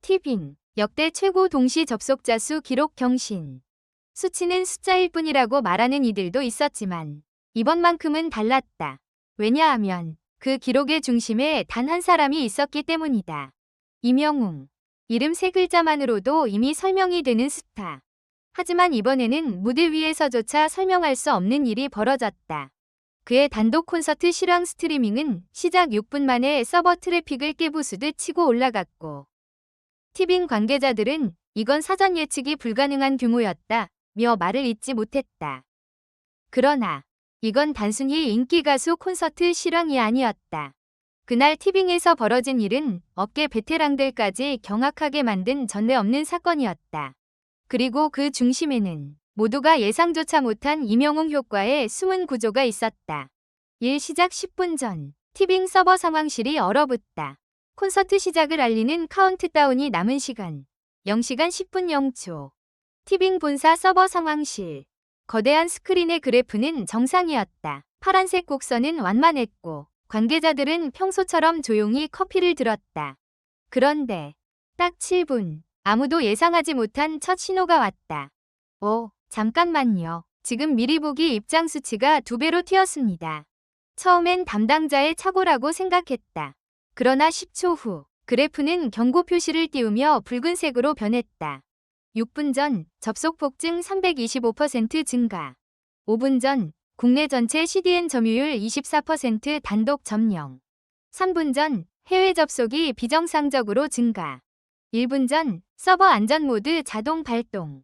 티빙, 역대 최고 동시 접속자 수 기록 경신. 수치는 숫자일 뿐이라고 말하는 이들도 있었지만 이번만큼은 달랐다. 왜냐하면 그 기록의 중심에 단 한 사람이 있었기 때문이다. 임영웅. 이름 세 글자만으로도 이미 설명이 되는 스타. 하지만 이번에는 무대 위에서조차 설명할 수 없는 일이 벌어졌다. 그의 단독 콘서트 실황 스트리밍은 시작 6분 만에 서버 트래픽을 깨부수듯 치고 올라갔고, 티빙 관계자들은 이건 사전 예측이 불가능한 규모였다 며 말을 잇지 못했다. 그러나 이건 단순히 인기 가수 콘서트 실황이 아니었다. 그날 티빙에서 벌어진 일은 업계 베테랑들까지 경악하게 만든 전례 없는 사건이었다. 그리고 그 중심에는 모두가 예상조차 못한 임영웅 효과의 숨은 구조가 있었다. 일 시작 10분 전, 티빙 서버 상황실이 얼어붙다. 콘서트 시작을 알리는 카운트다운이 남은 시간 0시간 10분 0초. 티빙 본사 서버 상황실. 거대한 스크린의 그래프는 정상이었다. 파란색 곡선은 완만했고 관계자들은 평소처럼 조용히 커피를 들었다. 그런데 딱 7분, 아무도 예상하지 못한 첫 신호가 왔다. 잠깐만요. 지금 미리 보기 입장 수치가 2배로 튀었습니다. 처음엔 담당자의 착오라고 생각했다. 그러나 10초 후 그래프는 경고 표시를 띄우며 붉은색으로 변했다. 6분 전 접속 폭증 325% 증가. 5분 전 국내 전체 CDN 점유율 24% 단독 점령. 3분 전 해외 접속이 비정상적으로 증가. 1분 전 서버 안전 모드 자동 발동.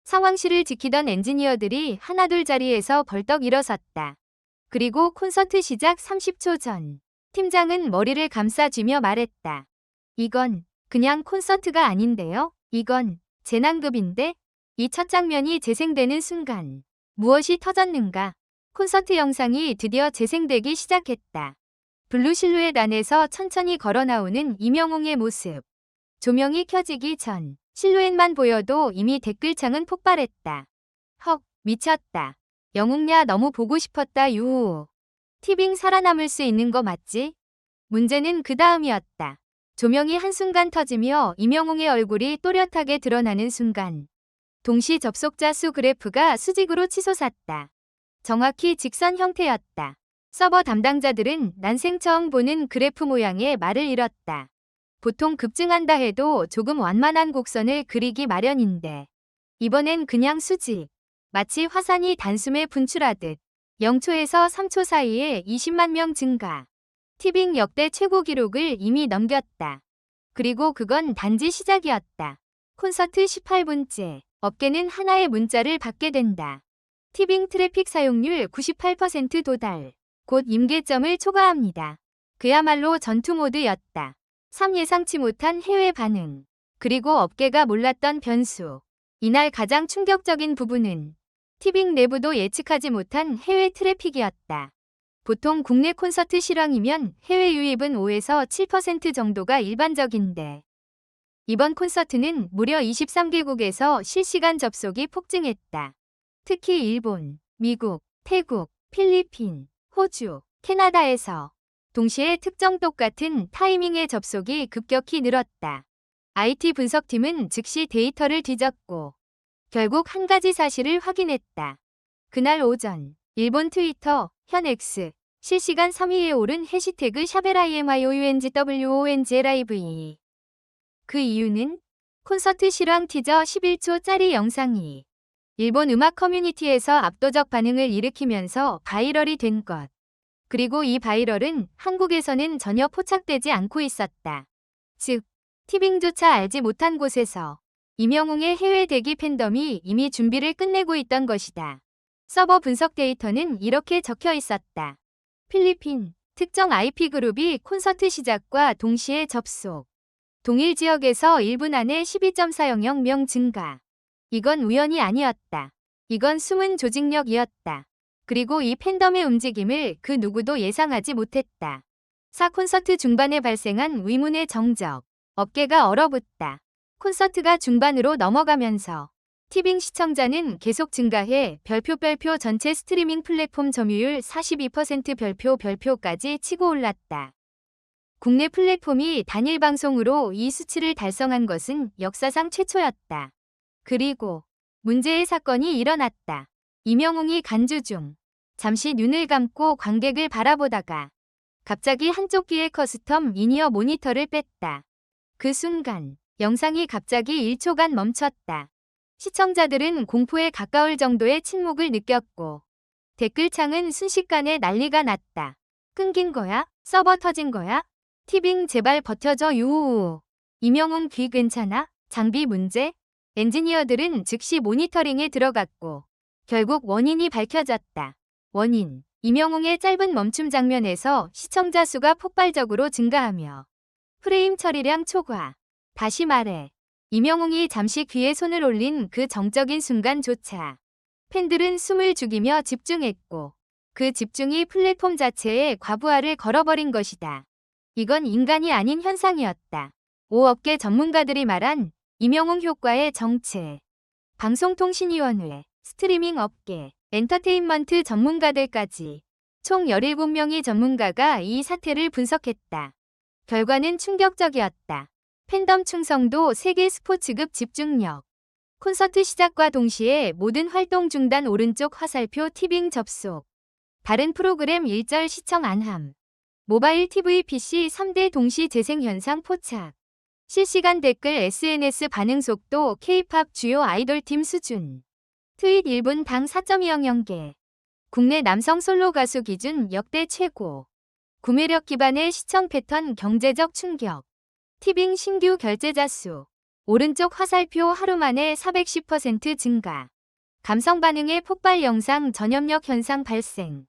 상황실을 지키던 엔지니어들이 하나둘 자리에서 벌떡 일어섰다. 그리고 콘서트 시작 30초 전, 팀장은 머리를 감싸쥐며 말했다. 이건 그냥 콘서트가 아닌데요? 이건 재난급인데? 이 첫 장면이 재생되는 순간 무엇이 터졌는가? 콘서트 영상이 드디어 재생되기 시작했다. 블루 실루엣 안에서 천천히 걸어 나오는 임영웅의 모습. 조명이 켜지기 전 실루엣만 보여도 이미 댓글창은 폭발했다. 헉, 미쳤다. 영웅야 너무 보고 싶었다 유후. 티빙 살아남을 수 있는 거 맞지? 문제는 그 다음이었다. 조명이 한순간 터지며 임영웅의 얼굴이 또렷하게 드러나는 순간 동시 접속자 수 그래프가 수직으로 치솟았다. 정확히 직선 형태였다. 서버 담당자들은 난생 처음 보는 그래프 모양의 말을 잃었다. 보통 급증한다 해도 조금 완만한 곡선을 그리기 마련인데 이번엔 그냥 수직. 마치 화산이 단숨에 분출하듯 0초에서 3초 사이에 20만 명 증가. 티빙 역대 최고 기록을 이미 넘겼다. 그리고 그건 단지 시작이었다. 콘서트 18분째. 업계는 하나의 문자를 받게 된다. 티빙 트래픽 사용률 98% 도달. 곧 임계점을 초과합니다. 그야말로 전투 모드였다. 예상치 못한 해외 반응. 그리고 업계가 몰랐던 변수. 이날 가장 충격적인 부분은 티빙 내부도 예측하지 못한 해외 트래픽이었다. 보통 국내 콘서트 실황이면 해외 유입은 5에서 7% 정도가 일반적인데 이번 콘서트는 무려 23개국에서 실시간 접속이 폭증했다. 특히 일본, 미국, 태국, 필리핀, 호주, 캐나다에서 동시에 특정 똑같은 타이밍의 접속이 급격히 늘었다. IT 분석팀은 즉시 데이터를 뒤졌고 결국 한 가지 사실을 확인했다. 그날 오전 일본 트위터, 현 X, 실시간 3위에 오른 해시태그 샵LIMIOUNGWONGLIVE. 그 이유는 콘서트 실황 티저 11초짜리 영상이 일본 음악 커뮤니티에서 압도적 반응을 일으키면서 바이럴이 된 것. 그리고 이 바이럴은 한국에서는 전혀 포착되지 않고 있었다. 즉, 티빙조차 알지 못한 곳에서 임영웅의 해외 대기 팬덤이 이미 준비를 끝내고 있던 것이다. 서버 분석 데이터는 이렇게 적혀 있었다. 필리핀, 특정 IP 그룹이 콘서트 시작과 동시에 접속. 동일 지역에서 1분 안에 12.400명 증가. 이건 우연이 아니었다. 이건 숨은 조직력이었다. 그리고 이 팬덤의 움직임을 그 누구도 예상하지 못했다. 콘서트 중반에 발생한 위문의 정적. 업계가 얼어붙다. 콘서트가 중반으로 넘어가면서 티빙 시청자는 계속 증가해 별표 전체 스트리밍 플랫폼 점유율 42% 별표까지 치고 올랐다. 국내 플랫폼이 단일 방송으로 이 수치를 달성한 것은 역사상 최초였다. 그리고 문제의 사건이 일어났다. 임영웅이 간주 중 잠시 눈을 감고 관객을 바라보다가 갑자기 한쪽 귀의 커스텀 인이어 모니터를 뺐다. 그 순간 영상이 갑자기 1초간 멈췄다. 시청자들은 공포에 가까울 정도의 침묵을 느꼈고 댓글창은 순식간에 난리가 났다. 끊긴 거야? 서버 터진 거야? 티빙 제발 버텨줘 유우우. 임영웅 귀 괜찮아? 장비 문제? 엔지니어들은 즉시 모니터링에 들어갔고 결국 원인이 밝혀졌다. 원인: 임영웅의 짧은 멈춤 장면에서 시청자 수가 폭발적으로 증가하며 프레임 처리량 초과. 다시 말해 임영웅이 잠시 귀에 손을 올린 그 정적인 순간조차 팬들은 숨을 죽이며 집중했고 그 집중이 플랫폼 자체에 과부하를 걸어버린 것이다. 이건 인간이 아닌 현상이었다. 5업계 전문가들이 말한 임영웅 효과의 정체. 방송통신위원회, 스트리밍 업계, 엔터테인먼트 전문가들까지 총 17명의 전문가가 이 사태를 분석했다. 결과는 충격적이었다. 팬덤 충성도 세계 스포츠급 집중력. 콘서트 시작과 동시에 모든 활동 중단 오른쪽 화살표 티빙 접속. 다른 프로그램 일절 시청 안함. 모바일 TV PC 3대 동시 재생 현상 포착. 실시간 댓글 SNS 반응 속도 K-팝 주요 아이돌팀 수준. 트윗 1분당 4.200개. 국내 남성 솔로 가수 기준 역대 최고. 구매력 기반의 시청 패턴 경제적 충격. 티빙 신규 결제자 수. 오른쪽 화살표 하루 만에 410% 증가. 감성 반응의 폭발 영상 전염력 현상 발생.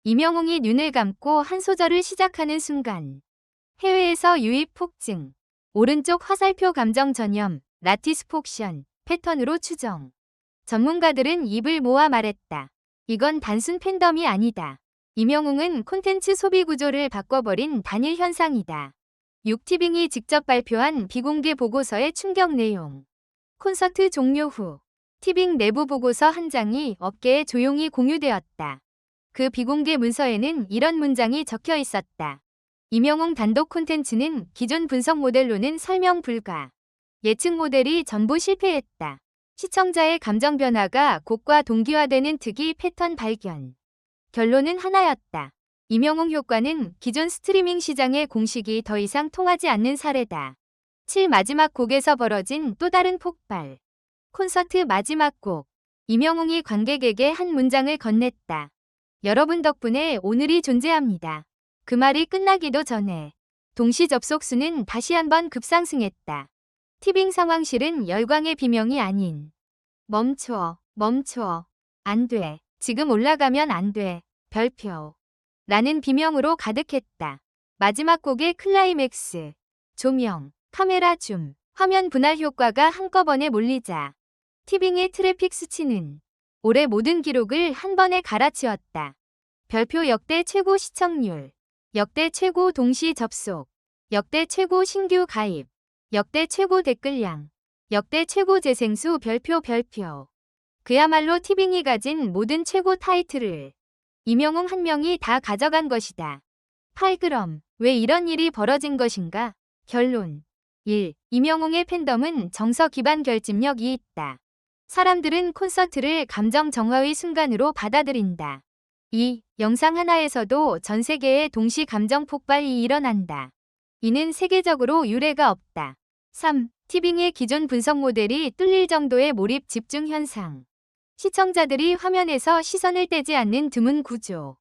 임영웅이 눈을 감고 한 소절을 시작하는 순간 해외에서 유입 폭증. 오른쪽 화살표 감정 전염, 라티스폭션, 패턴으로 추정. 전문가들은 입을 모아 말했다. 이건 단순 팬덤이 아니다. 임영웅은 콘텐츠 소비 구조를 바꿔버린 단일 현상이다. 6티빙이 직접 발표한 비공개 보고서의 충격 내용. 콘서트 종료 후 티빙 내부 보고서 한 장이 업계에 조용히 공유되었다. 그 비공개 문서에는 이런 문장이 적혀 있었다. 임영웅 단독 콘텐츠는 기존 분석 모델로는 설명 불가. 예측 모델이 전부 실패했다. 시청자의 감정 변화가 곡과 동기화되는 특이 패턴 발견. 결론은 하나였다. 임영웅 효과는 기존 스트리밍 시장의 공식이 더 이상 통하지 않는 사례다. 7 마지막 곡에서 벌어진 또 다른 폭발. 콘서트 마지막 곡. 임영웅이 관객에게 한 문장을 건넸다. 여러분 덕분에 오늘이 존재합니다. 그 말이 끝나기도 전에 동시 접속 수는 다시 한번 급상승했다. 티빙 상황실은 열광의 비명이 아닌 멈춰, 안 돼, 지금 올라가면 안 돼, 별표 라는 비명으로 가득했다. 마지막 곡의 클라이맥스, 조명, 카메라 줌, 화면 분할 효과가 한꺼번에 몰리자 티빙의 트래픽 수치는 올해 모든 기록을 한 번에 갈아치웠다. 별표 역대 최고 시청률, 역대 최고 동시 접속, 역대 최고 신규 가입, 역대 최고 댓글량, 역대 최고 재생수 별표. 그야말로 티빙이 가진 모든 최고 타이틀을 임영웅 한 명이 다 가져간 것이다. 8g. 왜 이런 일이 벌어진 것인가? 결론. 1. 임영웅의 팬덤은 정서 기반 결집력이 있다. 사람들은 콘서트를 감정 정화의 순간으로 받아들인다. 2. 영상 하나에서도 전 세계의 동시 감정 폭발이 일어난다. 이는 세계적으로 유례가 없다. 3. 티빙의 기존 분석 모델이 뚫릴 정도의 몰입 집중 현상. 시청자들이 화면에서 시선을 떼지 않는 드문 구조.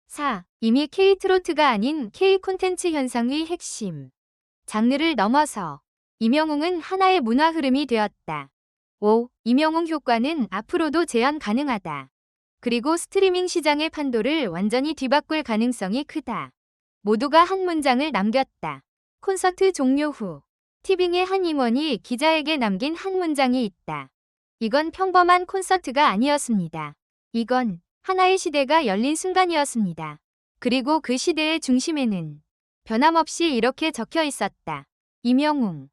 4. 이미 K-트로트가 아닌 K-콘텐츠 현상의 핵심. 장르를 넘어서 임영웅은 하나의 문화 흐름이 되었다. 5. 임영웅 효과는 앞으로도 재현 가능하다. 그리고 스트리밍 시장의 판도를 완전히 뒤바꿀 가능성이 크다. 모두가 한 문장을 남겼다. 콘서트 종료 후 티빙의 한 임원이 기자에게 남긴 한 문장이 있다. 이건 평범한 콘서트가 아니었습니다. 이건 하나의 시대가 열린 순간이었습니다. 그리고 그 시대의 중심에는 변함없이 이렇게 적혀 있었다. 임영웅.